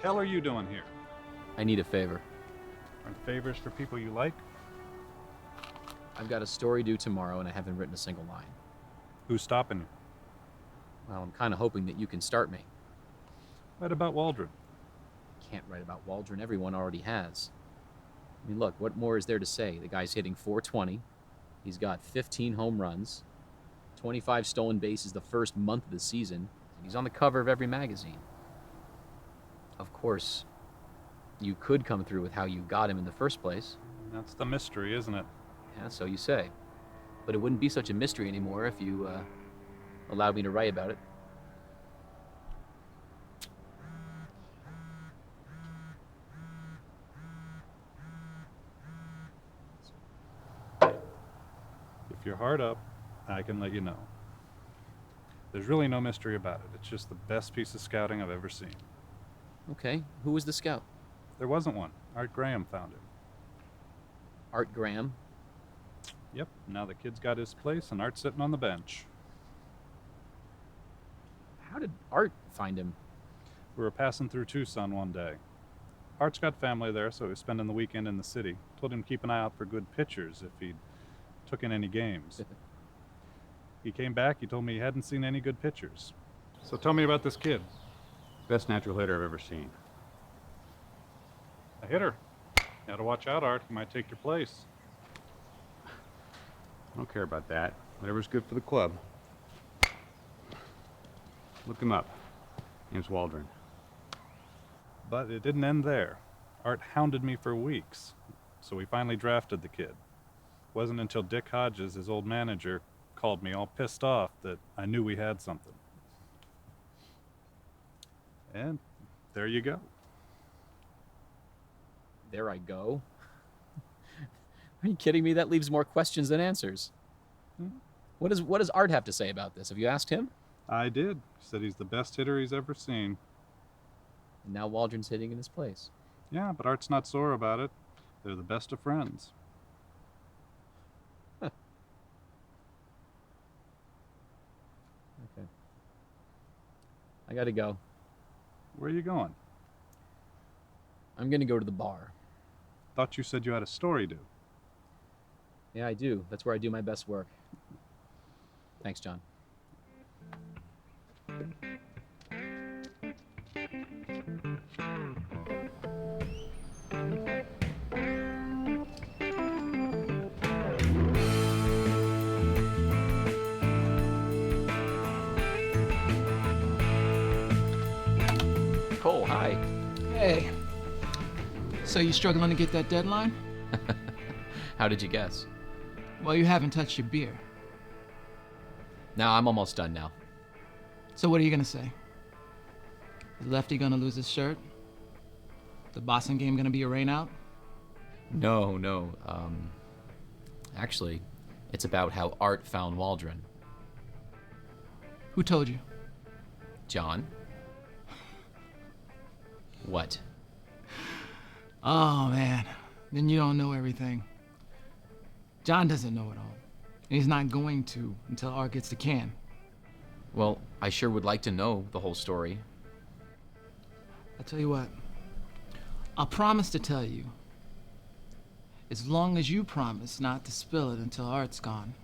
hell are you doing here? I need a favor. Aren't favors for people you like? I've got a story due tomorrow and I haven't written a single line. Who's stopping you? Well, I'm kind of hoping that you can start me. What about Waldron? Can't write about Waldron, everyone already has. I mean, look, what more is there to say? The guy's hitting .420. He's got 15 home runs, 25 stolen bases the first month of the season, and he's on the cover of every magazine. Of course, you could come through with how you got him in the first place. That's the mystery, isn't it? Yeah, so you say. But it wouldn't be such a mystery anymore if you allowed me to write about it. If you're hard up, I can let you know. There's really no mystery about it. It's just the best piece of scouting I've ever seen. Okay, who was the scout? There wasn't one. Art Graham found it. Art Graham? Yep, now the kid's got his place and Art's sitting on the bench. How did Art find him? We were passing through Tucson one day. Art's got family there, so he was spending the weekend in the city. Told him to keep an eye out for good pitchers if he'd took in any games. He came back, he told me he hadn't seen any good pitchers. So tell me about this kid. Best natural hitter I've ever seen. A hitter. You gotta watch out, Art. He might take your place. I don't care about that. Whatever's good for the club. Look him up. Name's Waldron. But it didn't end there. Art hounded me for weeks, so we finally drafted the kid. Wasn't until Dick Hodges, his old manager, called me all pissed off that I knew we had something. And there you go. There I go. Are you kidding me? That leaves more questions than answers. What does Art have to say about this? Have you asked him? I did. He said he's the best hitter he's ever seen. And now Waldron's hitting in his place. Yeah, but Art's not sore about it. They're the best of friends. Okay. I gotta go. Where are you going? I'm gonna go to the bar. Thought you said you had a story due. Yeah, I do. That's where I do my best work. Thanks, John. Cole, hi. Hey. So you struggling to get that deadline? How did you guess? Well, you haven't touched your beer. No, I'm almost done now. So what are you gonna say? Is Lefty gonna lose his shirt? The Boston game gonna be a rain out? No. Actually, it's about how Art found Waldron. Who told you? John? What? Oh, man. Then you don't know everything. John doesn't know it all. And he's not going to until Art gets the can. Well, I sure would like to know the whole story. I'll tell you what. I'll promise to tell you. As long as you promise not to spill it until Art's gone.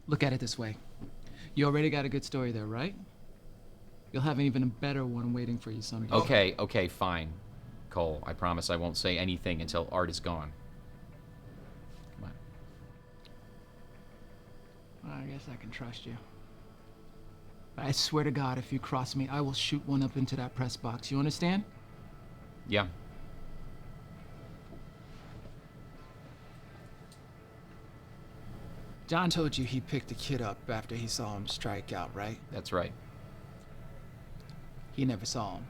Look at it this way. You already got a good story there, right? You'll have an even better one waiting for you someday. Okay, fine. Cole, I promise I won't say anything until Art is gone. Come on. I guess I can trust you. I swear to God, if you cross me, I will shoot one up into that press box. You understand? Yeah. John told you he picked the kid up after he saw him strike out, right? That's right. He never saw him.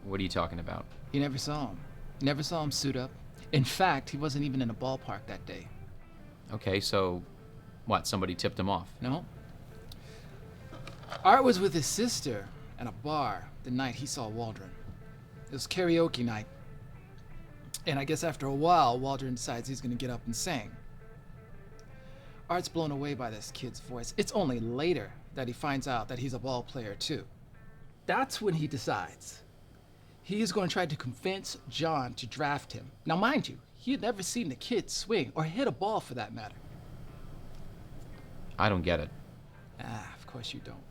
What are you talking about? He never saw him. Never saw him suit up. In fact, he wasn't even in a ballpark that day. Okay, so what? Somebody tipped him off? No. Art was with his sister at a bar the night he saw Waldron. It was karaoke night. And I guess after a while, Waldron decides he's gonna get up and sing. Art's blown away by this kid's voice. It's only later that he finds out that he's a ball player too. That's when he decides He is going to try to convince John to draft him. Now, mind you, he had never seen the kid swing or hit a ball for that matter. I don't get it. Of course you don't.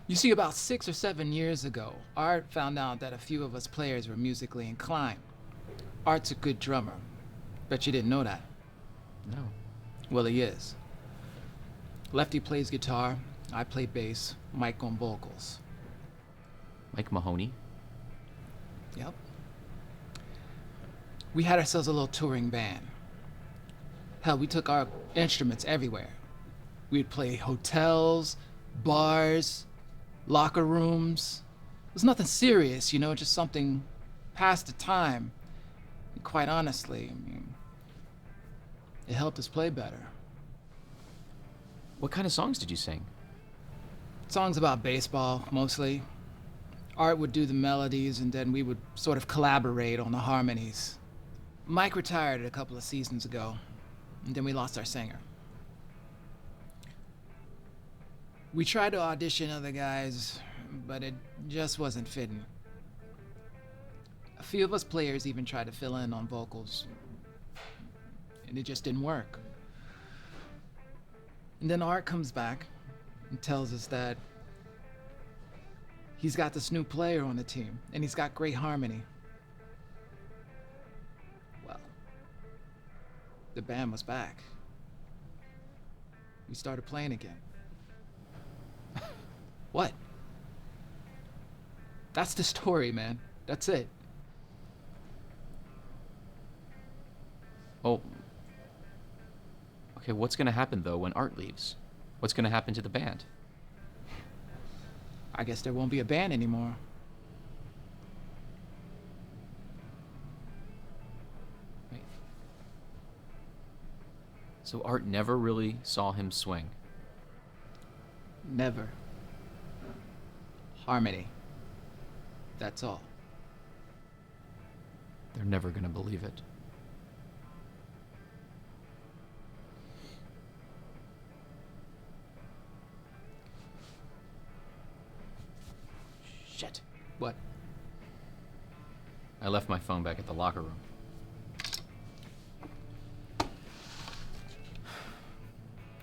You see, about 6 or 7 years ago, Art found out that a few of us players were musically inclined. Art's a good drummer. Bet you didn't know that. No. Well, he is. Lefty plays guitar, I play bass, Mike on vocals. Mike Mahoney? Yep. We had ourselves a little touring band. Hell, we took our instruments everywhere. We'd play hotels, bars, locker rooms. It was nothing serious, just something past the time. And quite honestly, it helped us play better. What kind of songs did you sing? Songs about baseball, mostly. Art would do the melodies, and then we would sort of collaborate on the harmonies. Mike retired a couple of seasons ago, and then we lost our singer. We tried to audition other guys, but it just wasn't fitting. A few of us players even tried to fill in on vocals, and it just didn't work. And then Art comes back and tells us that he's got this new player on the team, and he's got great harmony. Well, the band was back. We started playing again. What? That's the story, man. That's it. Oh. Okay, what's gonna happen, though, when Art leaves? What's gonna happen to the band? I guess there won't be a band anymore. Wait. So Art never really saw him swing? Never. Harmony. That's all. They're never gonna believe it. Shit. What? I left my phone back at the locker room.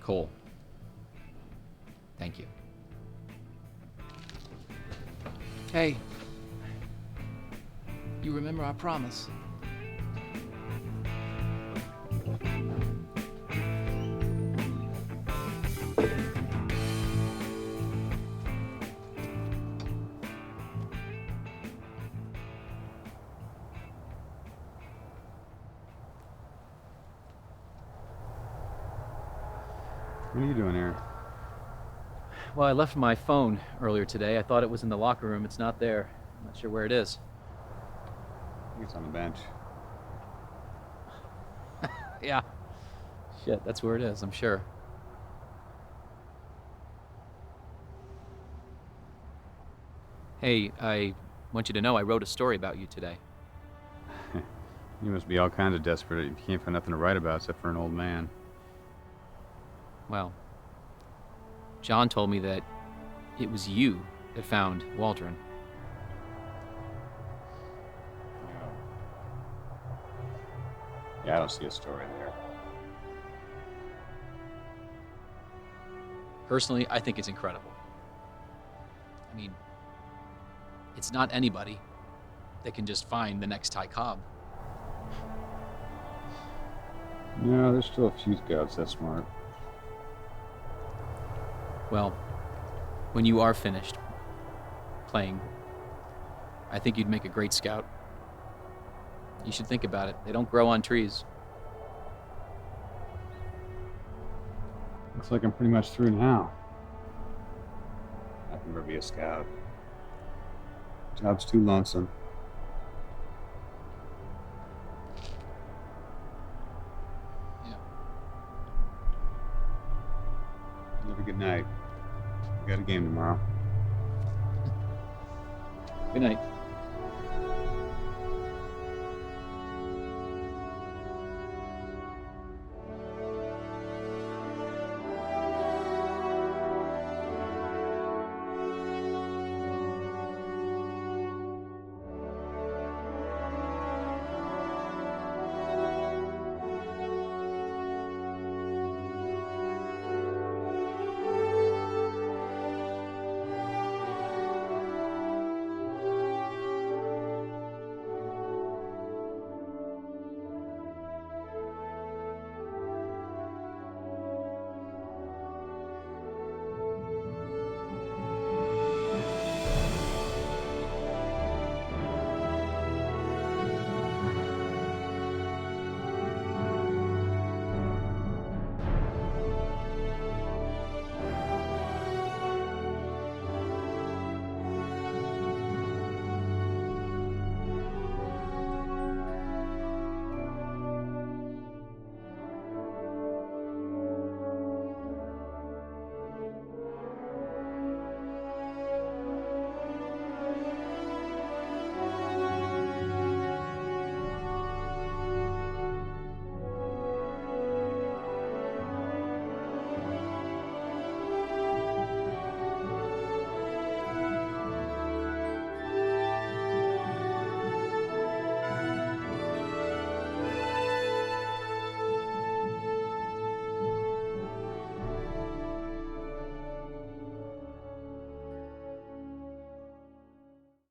Cole. Thank you. Hey. You remember our promise? What are you doing here? Well, I left my phone earlier today. I thought it was in the locker room. It's not there. I'm not sure where it is. I think it's on the bench. Yeah. Shit, that's where it is, I'm sure. Hey, I want you to know I wrote a story about you today. You must be all kinds of desperate if you can't find nothing to write about except for an old man. Well, John told me that it was you that found Waldron. Yeah, I don't see a story there. Personally, I think it's incredible. I mean, it's not anybody that can just find the next Ty Cobb. No, there's still a few scouts that smart. Well, when you are finished playing, I think you'd make a great scout. You should think about it. They don't grow on trees. Looks like I'm pretty much through now. I can never be a scout. Job's too lonesome. Yeah. Have a good night. We got a game tomorrow. Good night.